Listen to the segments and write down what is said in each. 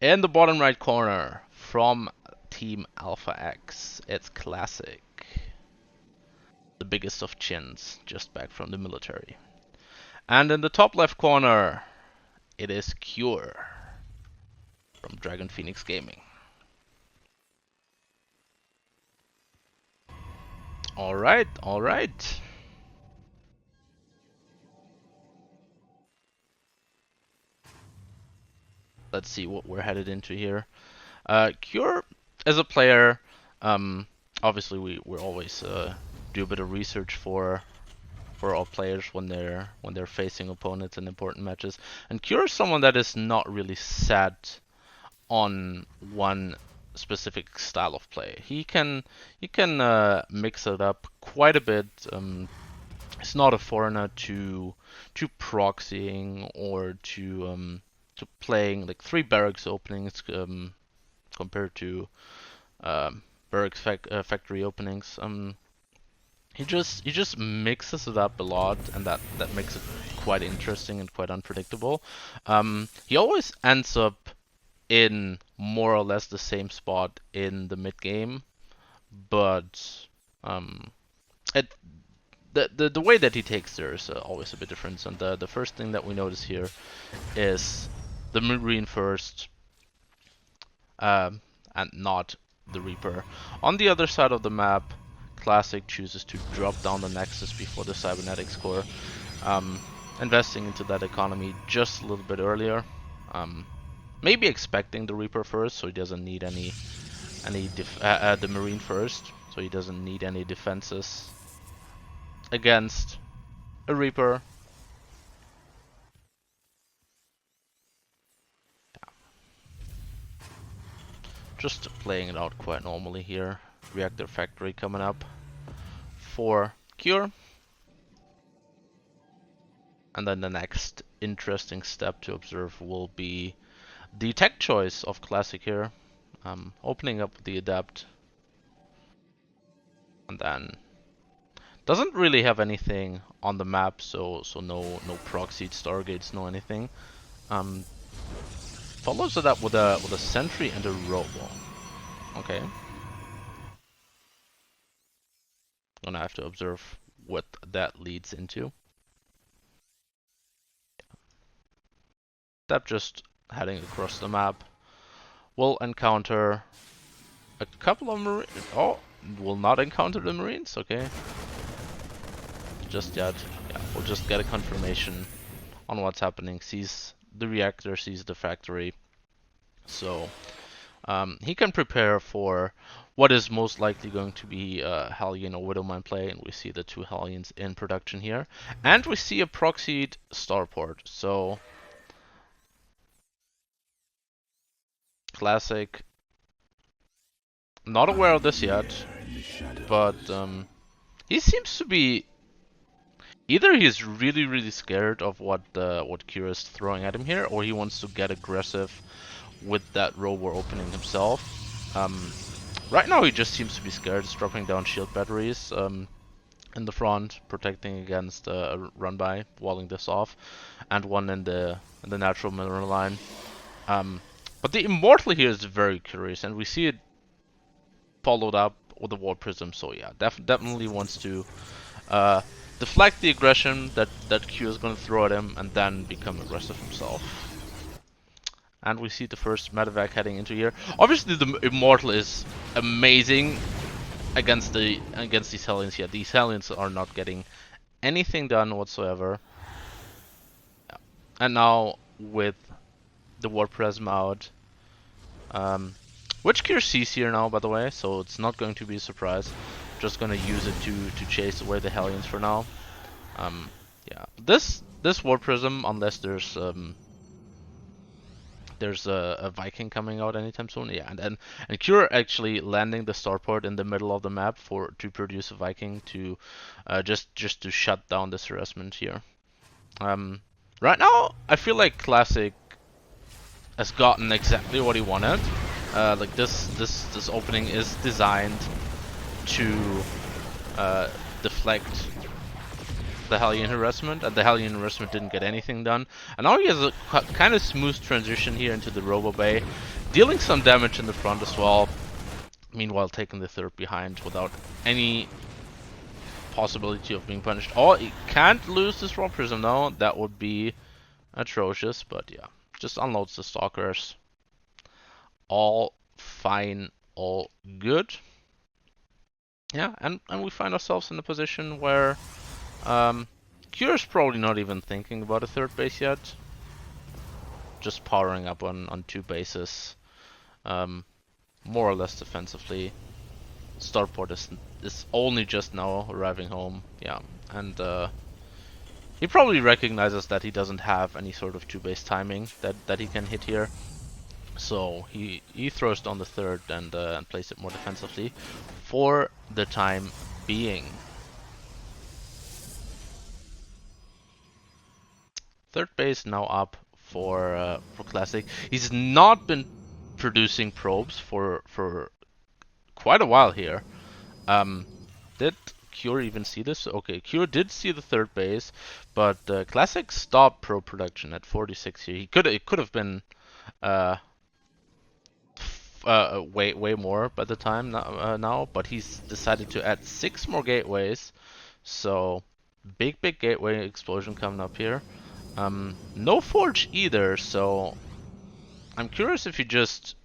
In the bottom right corner, from Team Alpha X, it's Classic. The biggest of chins, just back from the military. And in the top left corner, it is Cure from Dragon Phoenix Gaming. Alright, alright. Let's see what we're headed into here. Cure, as a player, obviously we always do a bit of research for all players when they're facing opponents in important matches. And Cure is someone that is not really set on one specific style of play. He can mix it up quite a bit. He's not a foreigner to proxying or to playing like 3 barracks openings compared to barracks factory openings. He just mixes it up a lot, and that makes it quite interesting and quite unpredictable. He always ends up in more or less the same spot in the mid game, but the way that he takes there is always a bit different. And the first thing that we notice here is the Marine first, and not the Reaper. On the other side of the map, Classic chooses to drop down the Nexus before the Cybernetics core, investing into that economy just a little bit earlier. Maybe expecting the Reaper first, so he doesn't need the Marine first, so he doesn't need any defenses against a Reaper. Yeah. Just playing it out quite normally here. Reactor Factory coming up for Cure. And then the next interesting step to observe will be the tech choice of Classic here. Opening up the Adept. And then doesn't really have anything on the map, so no proxied Stargates, no anything. Follows it up with a Sentry and a Robo. Okay. Gonna have to observe what that leads into. Step just heading across the map. We'll encounter a couple of Marines. Oh, will not encounter the Marines. Okay. Just yet. Yeah, we'll just get a confirmation on what's happening. Sees the reactor, sees the factory. So he can prepare for what is most likely going to be Hellion or Widowmine play, and we see the 2 Hellions in production here. And we see a proxied starport, so Classic, not aware of this yet, but he seems to be, either he's really scared of what Cure is throwing at him here, or he wants to get aggressive with that robo opening himself. Right now he just seems to be scared. He's dropping down shield batteries in the front, protecting against a run by, walling this off, and one in the natural mineral line. But the Immortal here is very curious, and we see it followed up with the War Prism. So yeah, definitely wants to deflect the aggression that Q is going to throw at him, and then become aggressive himself. And we see the first medevac heading into here. Obviously, the Immortal is amazing against these Hellions. Yeah, these Hellions are not getting anything done whatsoever. Yeah. And now with the War Prism out, which Cure sees here now, by the way, so it's not going to be a surprise. Just gonna use it to chase away the Hellions for now. Yeah, this War Prism, unless there's a Viking coming out anytime soon. Yeah, and Cure actually landing the starport in the middle of the map to produce a Viking to just to shut down this harassment here. Right now, I feel like Classic has gotten exactly what he wanted. Like this opening is designed to deflect the Hellion Harassment, and the Hellion Harassment didn't get anything done. And now he has a kind of smooth transition here into the Robo Bay, dealing some damage in the front as well. Meanwhile, taking the third behind without any possibility of being punished. Oh, he can't lose this Raw Prism now. That would be atrocious, but yeah. Just unloads the Stalkers. All fine, all good. Yeah, and we find ourselves in a position where Cure's probably not even thinking about a third base yet. Just powering up on 2 bases. More or less defensively. Starport is only just now arriving home. Yeah, and he probably recognizes that he doesn't have any sort of 2 base timing that he can hit here. So he throws down the third and plays it more defensively for the time being. Third base now up for Classic. He's not been producing probes for quite a while here. Did Cure even see this? Okay, Cure did see the third base, but Classic stopped probe production at 46 here. It could have been way more by the time now, but he's decided to add 6 more gateways. So big gateway explosion coming up here. No forge either, so I'm curious if he just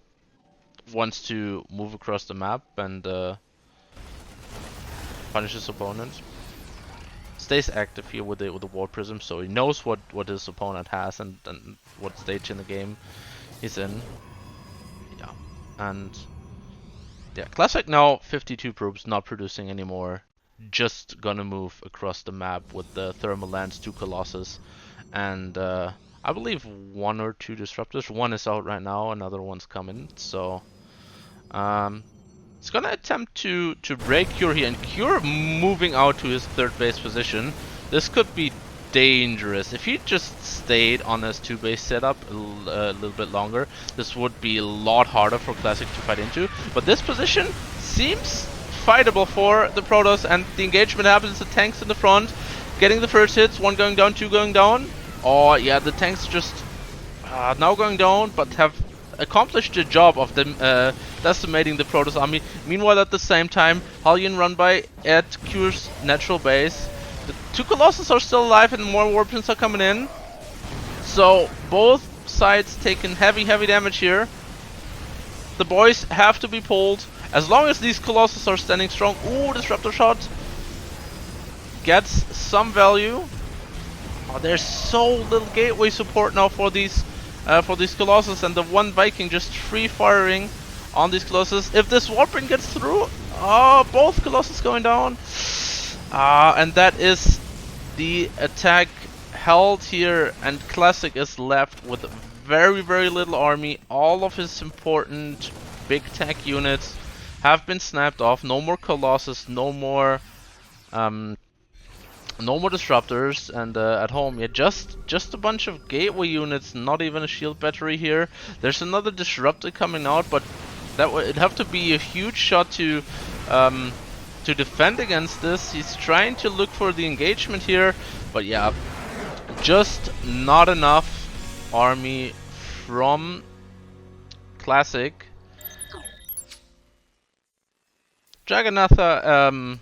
wants to move across the map and punish his opponent. Stays active here with the War Prism, so he knows what his opponent has and what stage in the game he's in. Yeah, and yeah, Classic now 52 probes, not producing anymore. Just gonna move across the map with the Thermal Lance, 2 Colossus, and I believe 1 or 2 Disruptors. One is out right now, another one's coming. So he's gonna attempt to break Cure here, and Cure moving out to his third base position. This could be dangerous. If he just stayed on his 2 base setup a little bit longer, this would be a lot harder for Classic to fight into. But this position seems fightable for the Protoss, and the engagement happens. The tanks in the front, getting the first hits. 1 going down, 2 going down. Oh yeah, the tanks just now going down, but have accomplished the job of them decimating the Protoss army. Meanwhile, at the same time, Hellion run by at Cure's natural base. The 2 Colossus are still alive, and more Warplanes are coming in. So both sides taking heavy damage here. The boys have to be pulled. As long as these Colossus are standing strong. Ooh, Disruptor shot gets some value. Oh, there's so little gateway support now for these Colossus, and the 1 Viking just free firing on these Colossus. If this Warping gets through, oh, both Colossus going down. And that is the attack held here, and Classic is left with very little army. All of his important big tech units have been snapped off. No more Colossus, no more Disruptors, and at home, yeah, just a bunch of gateway units, not even a shield battery here. There's another Disruptor coming out, but that it'd have to be a huge shot to defend against this. He's trying to look for the engagement here, but yeah, just not enough army from Classic. Jagannatha,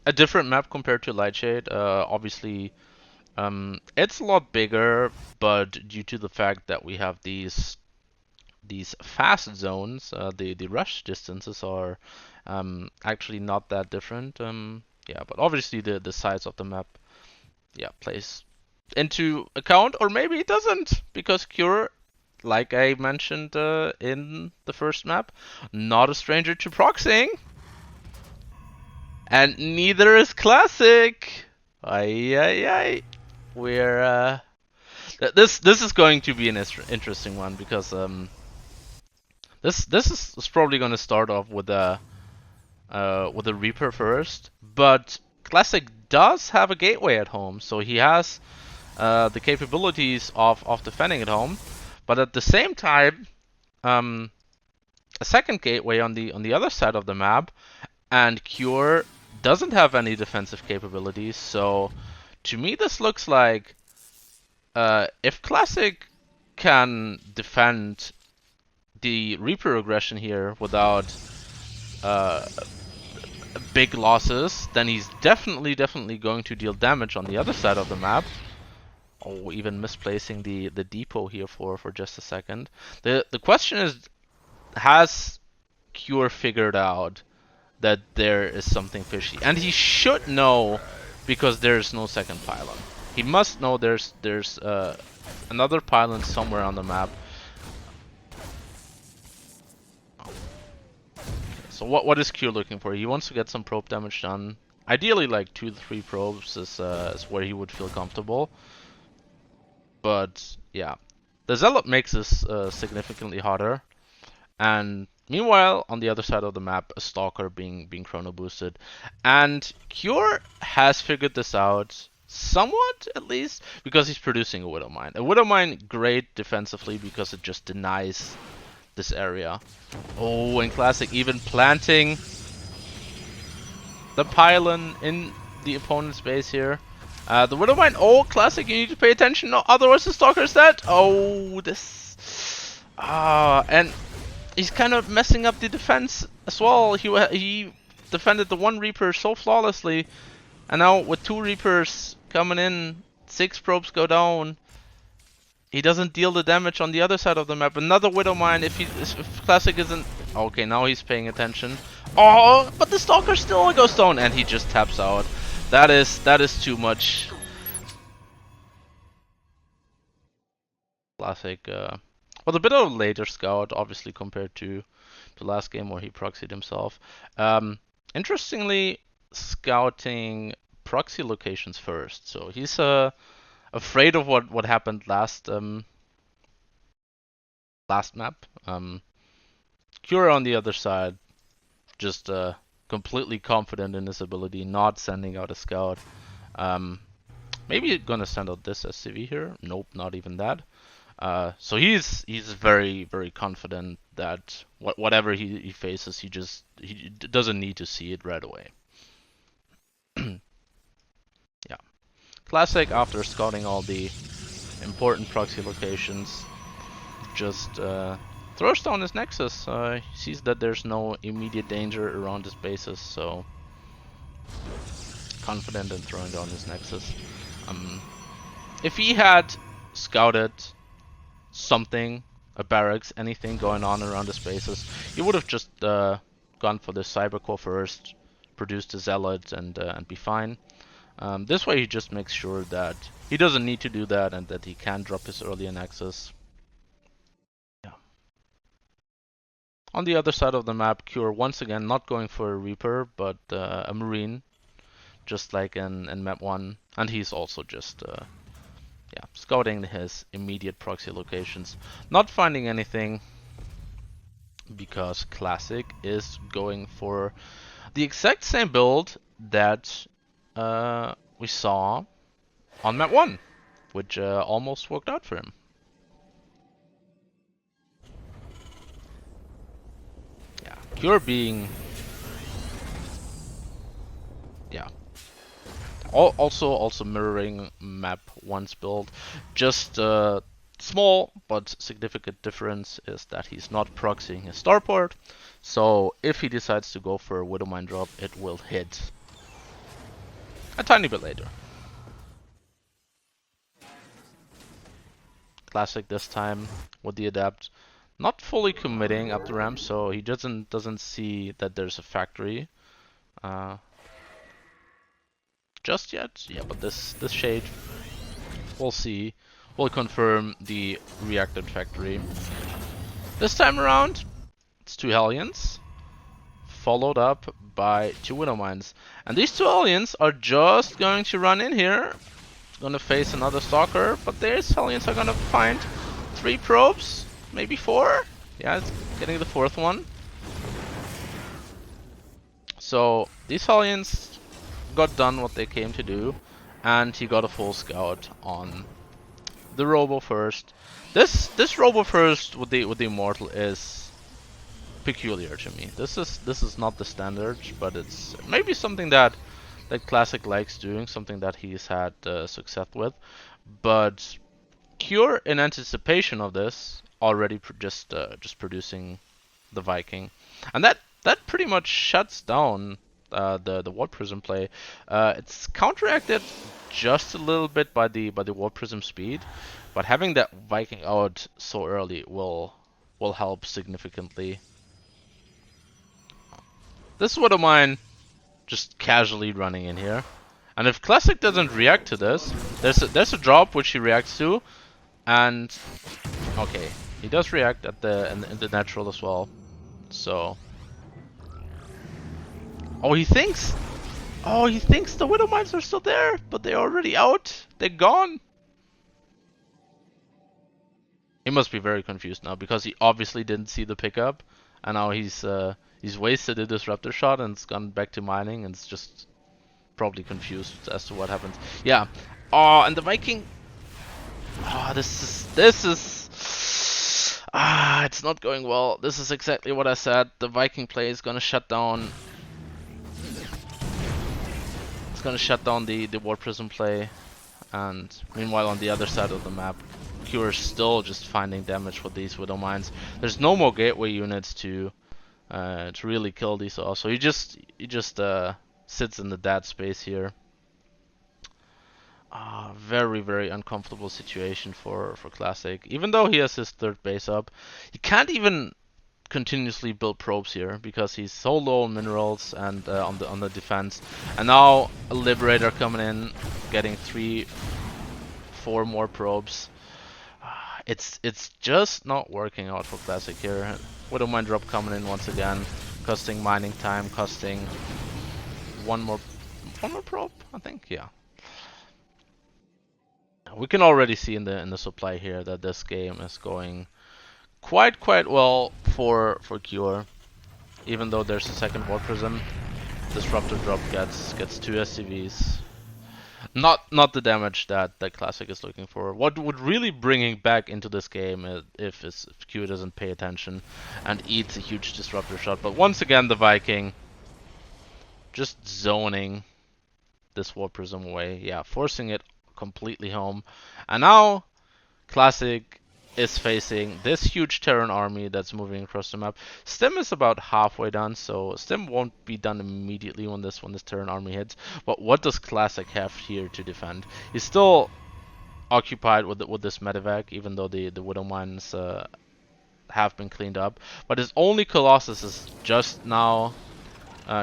a different map compared to Lightshade. Obviously, it's a lot bigger, but due to the fact that we have these fast zones, the rush distances are actually not that different. Yeah, but obviously the size of the map, yeah, plays into account, or maybe it doesn't, because Cure, like I mentioned in the first map, not a stranger to proxying. And neither is Classic. Ay. We're this is going to be an interesting one, because this is probably going to start off with a Reaper first, but Classic does have a gateway at home, so he has the capabilities of defending at home. But at the same time, a second gateway on the other side of the map, and Cure doesn't have any defensive capabilities, so to me this looks like if Classic can defend the Reaper aggression here without uh, big losses, then he's definitely going to deal damage on the other side of the map. Oh, even misplacing the depot here for just a second. The question is, has Cure figured out that there is something fishy? And he should know, because there's no second pylon. He must know there's another pylon somewhere on the map. So what is Cure looking for? He wants to get some probe damage done. Ideally, like 2 to 3 probes is where he would feel comfortable. But yeah, the Zealot makes this significantly harder. And meanwhile, on the other side of the map, a Stalker being chrono boosted. And Cure has figured this out, somewhat at least, because he's producing a Widowmine. A Widowmine, great defensively because it just denies this area. Oh, and Classic even planting the pylon in the opponent's base here. The Widowmine, oh, Classic, you need to pay attention, no, otherwise the Stalker is dead. Oh, this... and he's kind of messing up the defense as well. He defended the one Reaper so flawlessly, and now with 2 Reapers coming in, 6 probes go down. He doesn't deal the damage on the other side of the map. Another Widowmine if Classic isn't... Okay, now he's paying attention. Oh, but the Stalker still goes down, and he just taps out. That is too much. Classic, well, a bit of a later scout, obviously, compared to the last game where he proxied himself. Interestingly, scouting proxy locations first. So he's afraid of what happened last map. Cure on the other side, just completely confident in his ability, not sending out a scout. Maybe gonna send out this SCV here. Nope, not even that. So he's very confident that whatever he faces, he doesn't need to see it right away. Yeah, Classic, after scouting all the important proxy locations, just throws down his Nexus. He sees that there's no immediate danger around his bases, so confident in throwing down his Nexus. If he had scouted something, a barracks, anything going on around his bases, he would have just gone for the Cybercore first, produced a Zealot, and be fine. This way he just makes sure that he doesn't need to do that and that he can drop his earlier Nexus. Yeah. On the other side of the map, Cure once again not going for a Reaper, but a Marine, just like in map 1, and he's also just yeah, scouting his immediate proxy locations, not finding anything, because Classic is going for the exact same build that we saw on map 1, which almost worked out for him. Yeah, Cure being... yeah. Also mirroring map 1's build. Just small but significant difference is that he's not proxying his starport. So if he decides to go for a Widowmine drop, it will hit a tiny bit later. Classic this time with the Adept, not fully committing up the ramp, so he doesn't see that there's a factory just yet. Yeah, but this shade, we'll see, will confirm the reacted factory. This time around, it's 2 Hellions, followed up by 2 Widowmines. And these 2 Hellions are just going to run in here, gonna face another Stalker, but these Hellions are gonna find 3 probes, maybe 4? Yeah, it's getting the 4th one. So these Hellions got done what they came to do, and he got a full scout on the Robo first. This Robo first with the Immortal is peculiar to me. This is not the standard, but it's maybe something that Classic likes doing, something that he's had success with. But Cure, in anticipation of this, already just producing the Viking, and that pretty much shuts down the Warp Prism play. It's counteracted just a little bit by the Warp Prism speed, but having that Viking out so early will help significantly. This is what of mine just casually running in here, and if Classic doesn't react to this, there's a drop which he reacts to, and okay, he does react at in the natural as well. So, oh, he thinks the Widow Mines are still there, but they're already out. They're gone. He must be very confused now because he obviously didn't see the pickup, and now he's wasted a disruptor shot and it's gone back to mining and it's just probably confused as to what happens. Yeah. Oh, and the Viking. Oh, this is. It's not going well. This is exactly what I said. The Viking play is gonna shut down. It's gonna shut down the War Prism play, and meanwhile on the other side of the map, Cure is still just finding damage with these Widow Mines. There's no more gateway units to really kill these all, so he just sits in the dead space here. Very, very uncomfortable situation for Classic. Even though he has his third base up, he can't even continuously build probes here because he's so low on minerals and on the defense. And now a Liberator coming in, getting 3-4 more probes. It's just not working out for Classic here. Widow Mine drop coming in once again, costing mining time, costing one more probe, I think. Yeah. We can already see in the supply here that this game is going quite well for Cure. Even though there's a second Warp Prism, Disruptor drop gets 2 SCVs. Not the damage that Classic is looking for. What would really bring him back into this game if Q doesn't pay attention and eats a huge Disruptor shot. But once again, the Viking just zoning this Warp Prism away. Yeah, forcing it completely home. And now Classic is facing this huge Terran army that's moving across the map. Stim is about halfway done, so Stim won't be done immediately when this Terran army hits. But what does Classic have here to defend? He's still occupied with this medevac, even though the Widow Mines have been cleaned up. But his only Colossus is just now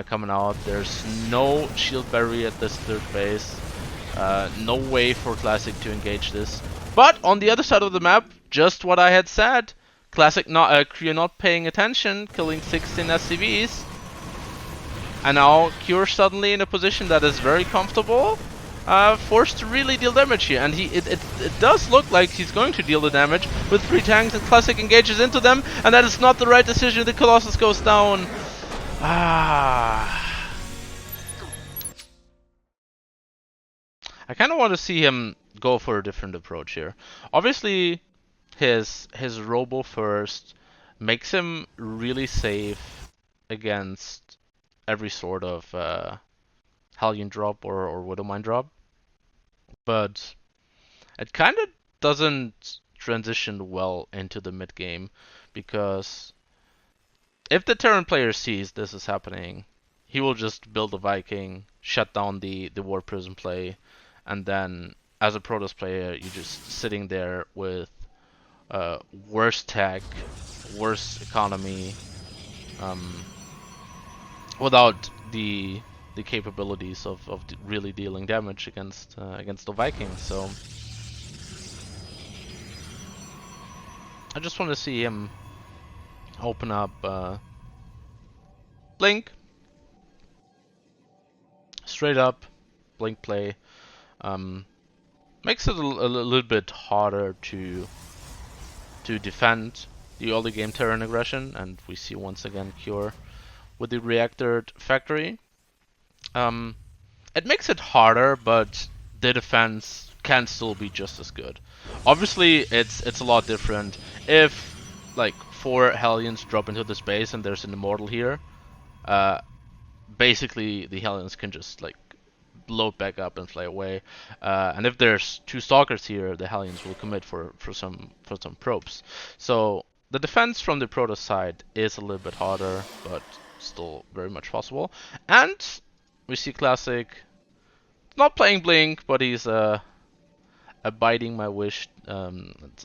coming out. There's no shield barrier at this third base. No way for Classic to engage this. But on the other side of the map, just what I had said, Classic Cure not paying attention, killing 16 SCVs. And now Cure suddenly in a position that is very comfortable, forced to really deal damage here. And it does look like he's going to deal the damage with 3 tanks, and Classic engages into them, and that is not the right decision. The Colossus goes down. I kind of want to see him go for a different approach here. Obviously, his Robo first makes him really safe against every sort of Hellion drop or Widow Mine drop, but it kind of doesn't transition well into the mid game, because if the Terran player sees this is happening, he will just build a Viking, shut down the War Prism play, and then as a Protoss player, you're just sitting there with worse tech, worse economy, without the capabilities of really dealing damage against the Vikings. So I just want to see him open up Blink, straight up Blink play. Makes it a little bit harder to defend the early game Terran aggression, and we see once again Cure with the reactor factory. It makes it harder, but the defense can still be just as good. Obviously, it's a lot different if like 4 Hellions drop into the space and there's an Immortal here, basically the Hellions can just like load back up and fly away. And if there's 2 Stalkers here, the Hellions will commit for some probes. So the defense from the Protoss side is a little bit harder, but still very much possible. And we see Classic not playing Blink, but he's abiding my wish.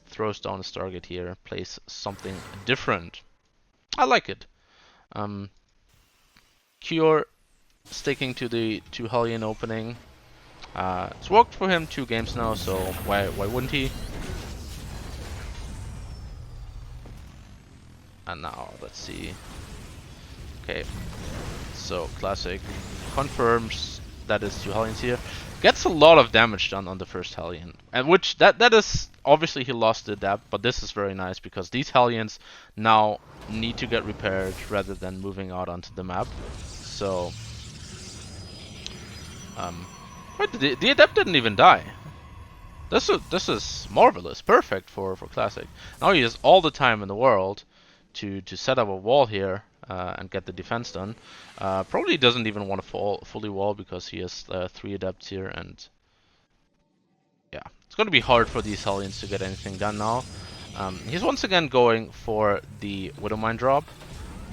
Throws down a Stargate here, plays something different. I like it. Cure sticking to the 2 Hellion opening. It's worked for him 2 games now, so why wouldn't he? And now let's see. Okay, so Classic confirms that is 2 Hellions here. Gets a lot of damage done on the first Hellion, and which that is obviously he lost the Adept, but this is very nice because these Hellions now need to get repaired rather than moving out onto the map. So wait, the Adept didn't even die. This is marvelous, perfect for Classic. Now he has all the time in the world to set up a wall here and get the defense done. Probably doesn't even want to fully wall because he has 3 Adepts here, and yeah, it's going to be hard for these Hellions to get anything done now. He's once again going for the Widowmine drop,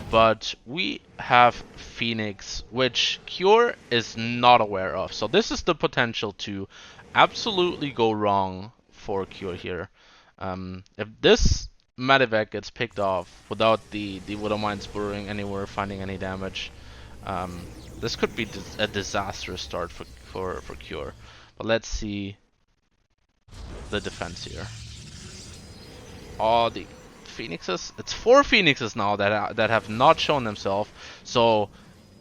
but we have Phoenix, which Cure is not aware of. So this is the potential to absolutely go wrong for Cure here. If this Medivac gets picked off without the Widowmine spurring anywhere, finding any damage, this could be a disastrous start for Cure. But let's see the defense here. Oh, the Phoenixes. It's 4 Phoenixes now that have not shown themselves. So,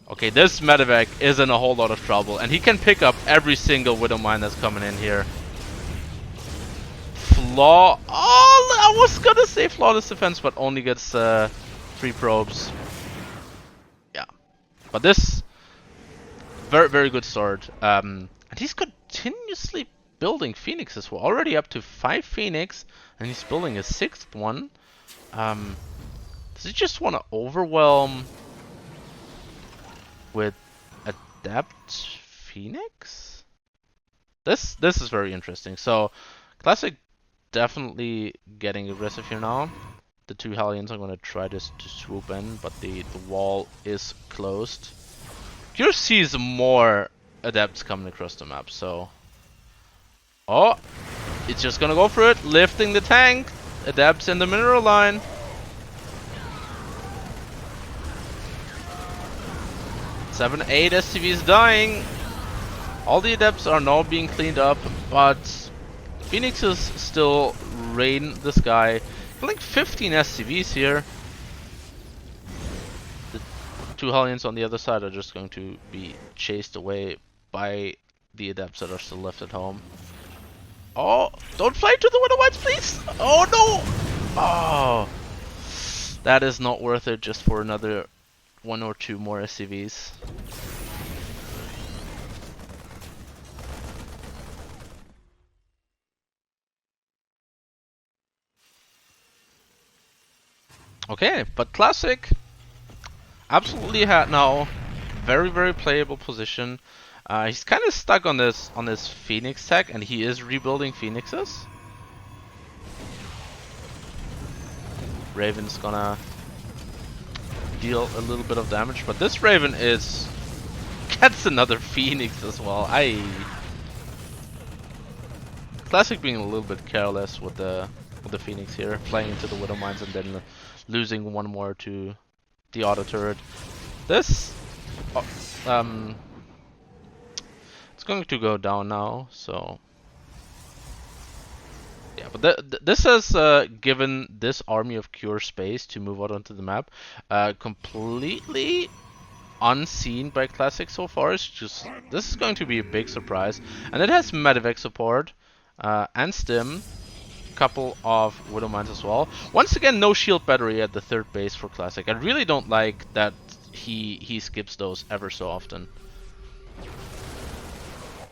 okay, this Medivac is in a whole lot of trouble, and he can pick up every single Widowmine that's coming in here. Oh, I was gonna say flawless defense, but only gets 3 probes. Yeah, but this very good start. And he's continuously building Phoenixes. We're already up to 5 Phoenix, and he's building a 6th one. Does he just want to overwhelm with Adept Phoenix? This is very interesting. So Classic definitely getting aggressive here now. The 2 Hellions are going to try to swoop in, but the wall is closed. Pure sees more Adepts coming across the map, so... Oh! It's just gonna go for it, lifting the tank! Adepts in the mineral line! Seven, 8 SCVs dying! All the Adepts are now being cleaned up, but... Phoenixes still rain the sky. Like 15 SCVs here. The 2 Hellions on the other side are just going to be chased away by the Adepts that are still left at home. Oh, don't fly to the Widowmines, please! Oh no! Oh, that is not worth it just for another 1 or 2 more SCVs. Okay, but Classic absolutely had now very playable position. He's kind of stuck on this Phoenix tech, and he is rebuilding Phoenixes. Raven's gonna deal a little bit of damage, but this Raven gets another Phoenix as well. Classic being a little bit careless with the Phoenix here, flying into the Widowmines and then losing 1 more to the auto turret. This it's going to go down now, so yeah. But this has given this army of Cure space to move out onto the map, completely unseen by Classic so far. It's just this is going to be a big surprise, and it has Medivac support and Stim. Couple of Widowmines as well. Once again, no shield battery at the 3rd base for Classic. I really don't like that he skips those ever so often.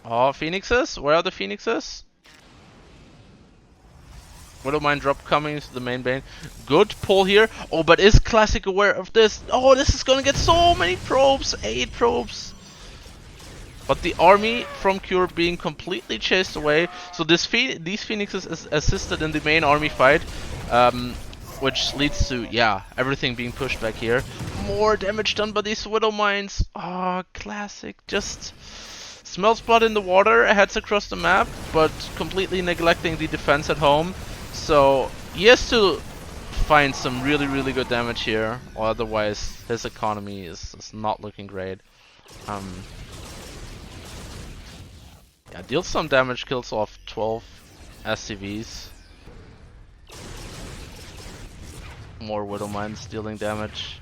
Oh, Phoenixes? Where are the Phoenixes? Widowmine drop coming to the main bane. Good pull here. Oh, but is Classic aware of this? Oh, this is gonna get so many probes. 8 probes. But the army from Cure being completely chased away. So these Phoenixes is assisted in the main army fight. Which leads to, yeah, everything being pushed back here. More damage done by these Widowmines. Oh, Classic. Just smells blood in the water, heads across the map, but completely neglecting the defense at home. So he has to find some really, really good damage here, or otherwise his economy is not looking great. Yeah, deals some damage, kills off 12 SCVs. More Widowmines dealing damage.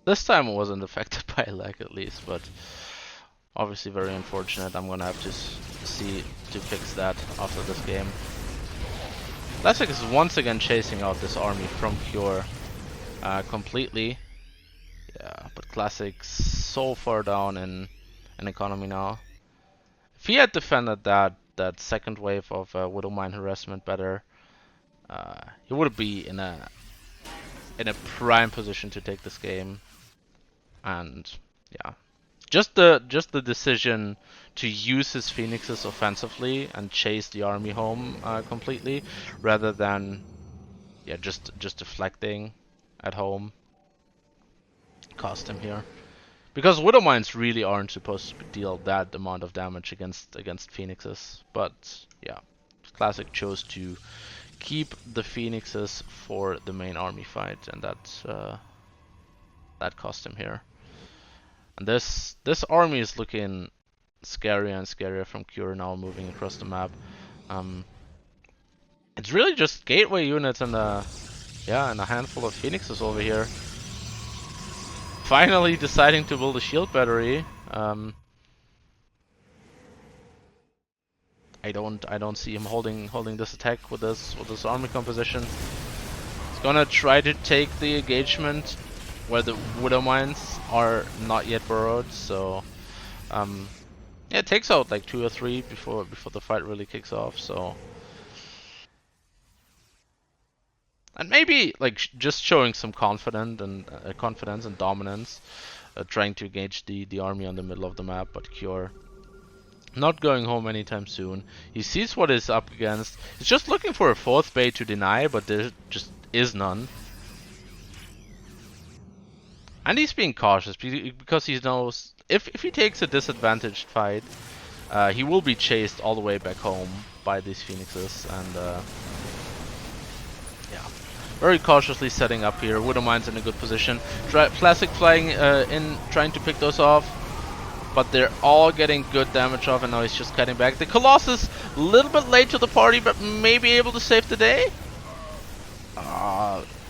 This time it wasn't affected by a lag at least, but obviously very unfortunate. I'm gonna have to see to fix that after this game. Classic is once again chasing out this army from Cure completely. Yeah, but Classic's so far down in economy now. If he had defended that second wave of Widowmine harassment better, he would be in a prime position to take this game. And yeah, just the decision to use his Phoenixes offensively and chase the army home completely, rather than just deflecting at home, cost him here. Because Widowmines really aren't supposed to deal that amount of damage against Phoenixes, but yeah, Classic chose to keep the Phoenixes for the main army fight, and that cost him here. And this army is looking scarier and scarier from Cure now, moving across the map. It's really just gateway units and a handful of Phoenixes over here. Finally deciding to build a shield battery. I don't see him holding this attack with this army composition. He's gonna try to take the engagement where the Widowmines are not yet burrowed, so yeah, it takes out like 2 or 3 before the fight really kicks off. So, and maybe like just showing some confidence and dominance, trying to engage the army on the middle of the map, but Cure not going home anytime soon. He sees what he's up against. He's just looking for a 4th bait to deny, but there just is none. And he's being cautious because he knows if he takes a disadvantaged fight, he will be chased all the way back home by these Phoenixes. And yeah, very cautiously setting up here. Widowmine's in a good position. Classic flying in, trying to pick those off. But they're all getting good damage off, and now he's just cutting back. The Colossus, a little bit late to the party, but maybe able to save the day.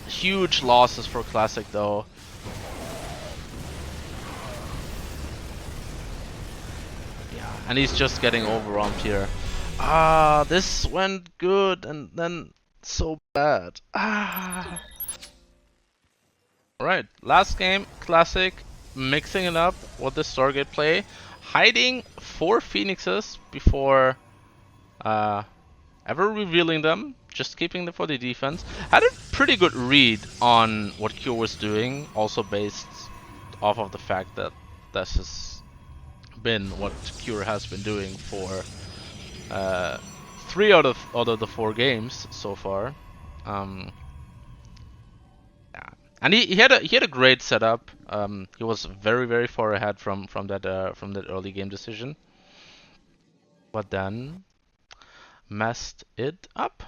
Huge losses for Classic, though. Yeah, and he's just getting overwhelmed here. This went good, and then so bad. Alright, last game, Classic. Mixing it up with the Stargate play, hiding 4 Phoenixes before ever revealing them, just keeping them for the defense. Had a pretty good read on what Cure was doing, also based off of the fact that this has been what Cure has been doing for 3 out of the 4 games so far. And he had a great setup. He was very far ahead from that early game decision, but then messed it up.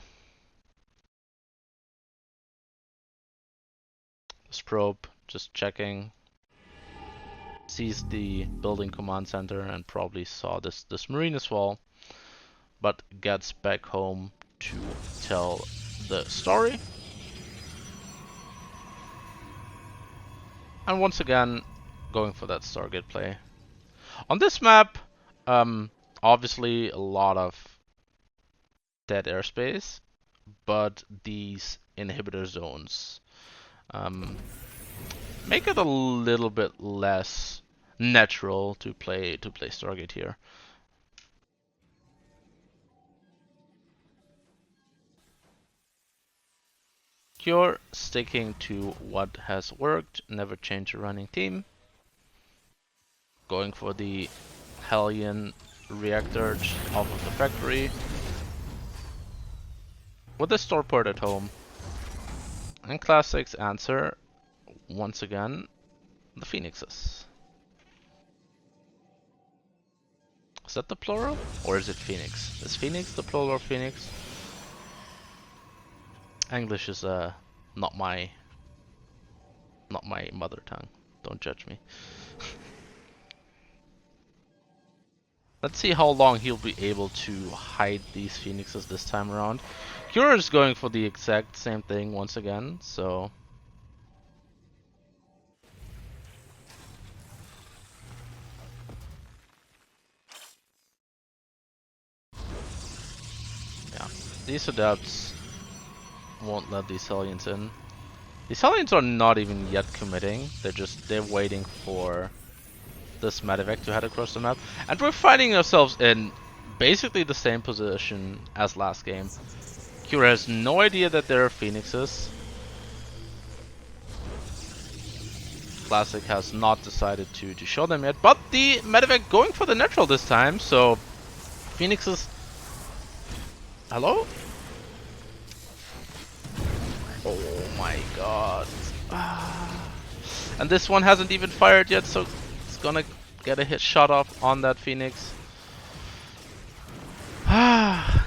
This probe just checking, sees the building command center and probably saw this marine as well, but gets back home to tell the story. And once again, going for that Stargate play. On this map, obviously a lot of dead airspace, but these inhibitor zones make it a little bit less natural to play Stargate here. Cure sticking to what has worked, never change a running team. Going for the Hellion reactors off of the factory. With the starport at home. And Classic's answer, once again, the Phoenixes. Is that the plural? Or is it Phoenix? Is Phoenix the plural of Phoenix? English is not my mother tongue. Don't judge me. Let's see how long he'll be able to hide these Phoenixes this time around. Cure is going for the exact same thing once again, so... yeah, these adepts won't let these Hellions in. These Hellions are not even yet committing, they're waiting for this medevac to head across the map. And we're finding ourselves in basically the same position as last game. Cure has no idea that there are Phoenixes. Classic has not decided to show them yet, but the medevac going for the natural this time, so Phoenixes... Hello? Oh my god. And this one hasn't even fired yet, so it's gonna get a hit shot off on that Phoenix.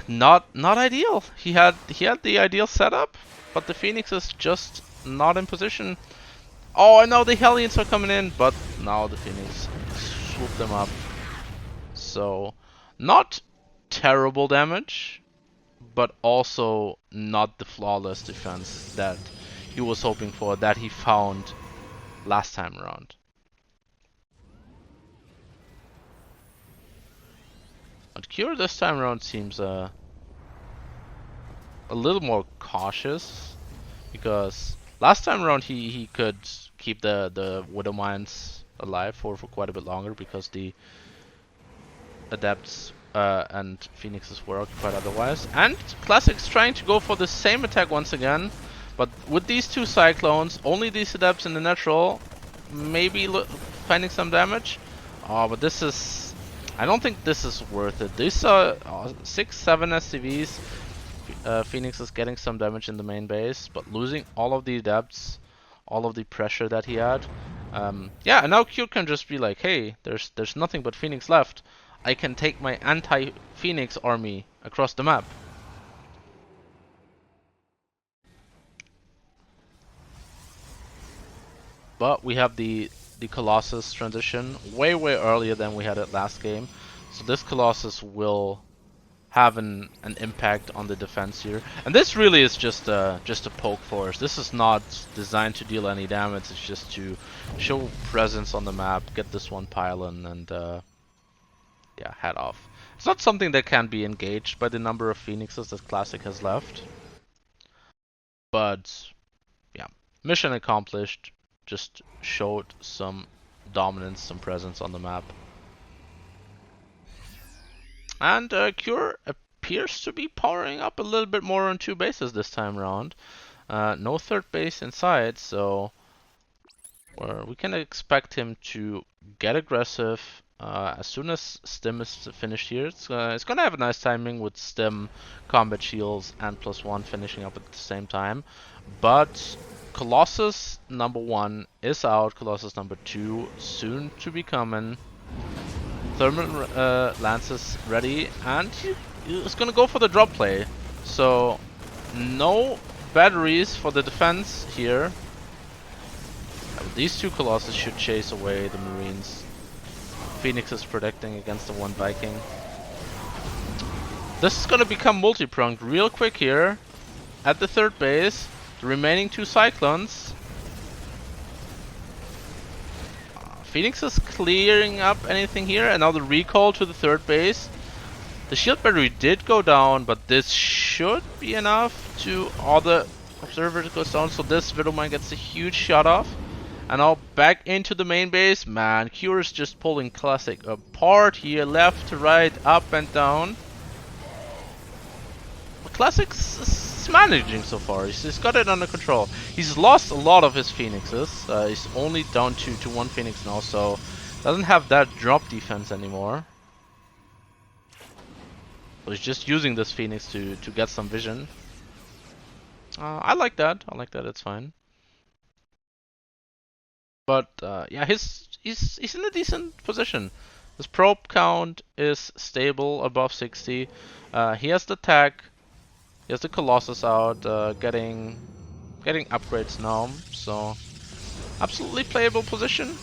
Not ideal. He had the ideal setup, but the Phoenix is just not in position. Oh, I know the Hellions are coming in, but now the Phoenix swooped them up. So, not terrible damage, but also not the flawless defense that he was hoping for, that he found last time around. But Cure this time around seems a little more cautious, because last time around he could keep the Widow Mines alive for quite a bit longer, because the Adepts and Phoenixes were occupied otherwise. And Classic's trying to go for the same attack once again, but with these two Cyclones, only these Adepts in the natural, maybe finding some damage. Oh, but this is... I don't think this is worth it. These are 6-7 SCVs. Phoenix is getting some damage in the main base, but losing all of the Adepts, all of the pressure that he had. Yeah, and now Q can just be like, hey, there's nothing but Phoenix left. I can take my anti-Phoenix army across the map. But we have the Colossus transition way earlier than we had it last game. So this Colossus will have an impact on the defense here. And this really is just a poke force. This is not designed to deal any damage. It's just to show presence on the map, get this one pylon, and yeah, head off. It's not something that can be engaged by the number of Phoenixes that Classic has left. But yeah, mission accomplished. Just showed some dominance, some presence on the map. And Cure appears to be powering up a little bit more on two bases this time around. No third base inside, so we can expect him to get aggressive as soon as Stim is finished here. It's gonna have a nice timing with Stim, combat shields, and +1 finishing up at the same time. But Colossus number 1 is out. Colossus number 2 soon to be coming. Thermal Lances ready, and he's gonna go for the drop play. So no batteries for the defense here. These two Colossus should chase away the Marines. Phoenix is protecting against the one Viking. This is gonna become multi-pronged real quick here. At the third base, the remaining two Cyclones. Phoenix is clearing up anything here, and now the recall to the third base. The shield battery did go down, but this should be enough to all the observers goes down, so this Widowmine gets a huge shot off. And now back into the main base. Man, Cure is just pulling Classic apart here, left to right, up and down. Classic's he's managing so far. He's got it under control. He's lost a lot of his phoenixes. He's only down to one phoenix now, so doesn't have that drop defense anymore. So he's just using this phoenix to get some vision. I like that. I like that. It's fine. But yeah, he's in a decent position. His probe count is stable above 60. He has the tech. He has the Colossus out, getting upgrades now. So absolutely playable position.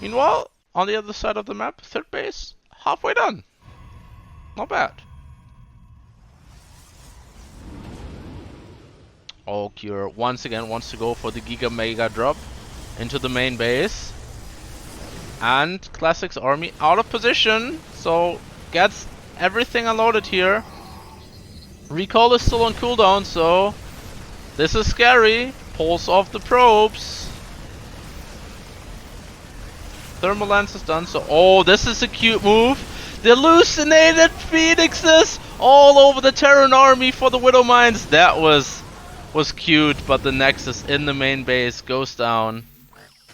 Meanwhile, on the other side of the map, third base, halfway done. Not bad. Oh, Cure once again wants to go for the Giga Mega drop into the main base. And Classic's army out of position, so gets everything unloaded here. Recall is still on cooldown, so this is scary. Pulls off the probes. Thermal lance is done, so oh, this is a cute move. The hallucinated phoenixes all over the Terran army for the Widow Mines. That was cute, but the Nexus in the main base goes down.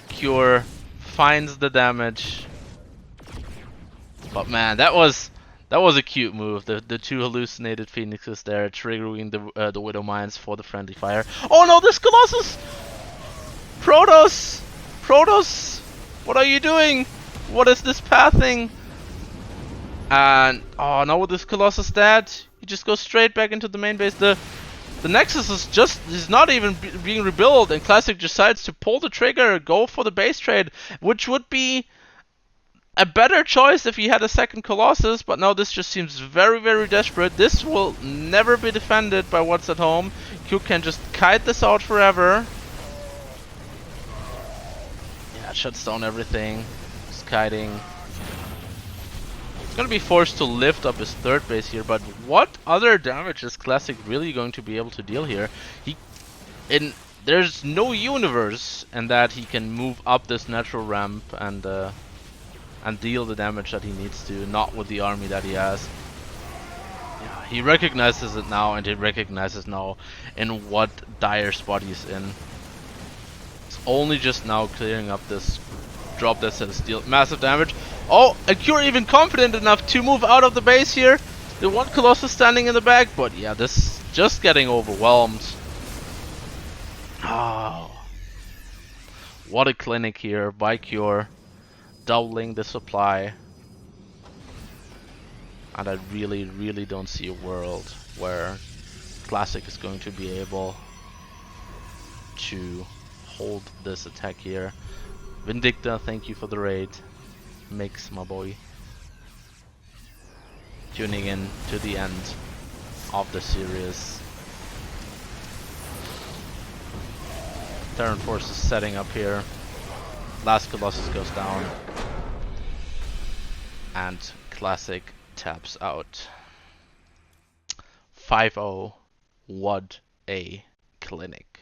Cure finds the damage, but man, that was a cute move. The two hallucinated phoenixes there triggering the Widow Mines for the friendly fire. Oh no, this Colossus! Protoss, what are you doing? What is this pathing? And oh no, with this Colossus dead, he just goes straight back into the main base. The Nexus is not even being rebuilt, and Classic decides to pull the trigger, go for the base trade, which would be a better choice if he had a second Colossus, but no, this just seems very, very desperate. This will never be defended by what's at home. Q can just kite this out forever. Yeah, it shuts down everything. Just kiting. He's gonna be forced to lift up his third base here, but what other damage is Classic really going to be able to deal here? There's no universe in that he can move up this natural ramp and deal the damage that he needs to, not with the army that he has. Yeah, he recognizes it now, and he recognizes now in what dire spot he's in. It's only just now clearing up this drop that says deal massive damage. Oh, and Cure even confident enough to move out of the base here. The one Colossus standing in the back, but yeah, this just getting overwhelmed. Oh, what a clinic here by Cure, doubling the supply. And I really, really don't see a world where Classic is going to be able to hold this attack here. Vindicta, thank you for the raid. Mix, my boy. Tuning in to the end of the series. Terran Force is setting up here. Last Colossus goes down. And Classic taps out. 5-0. What a clinic.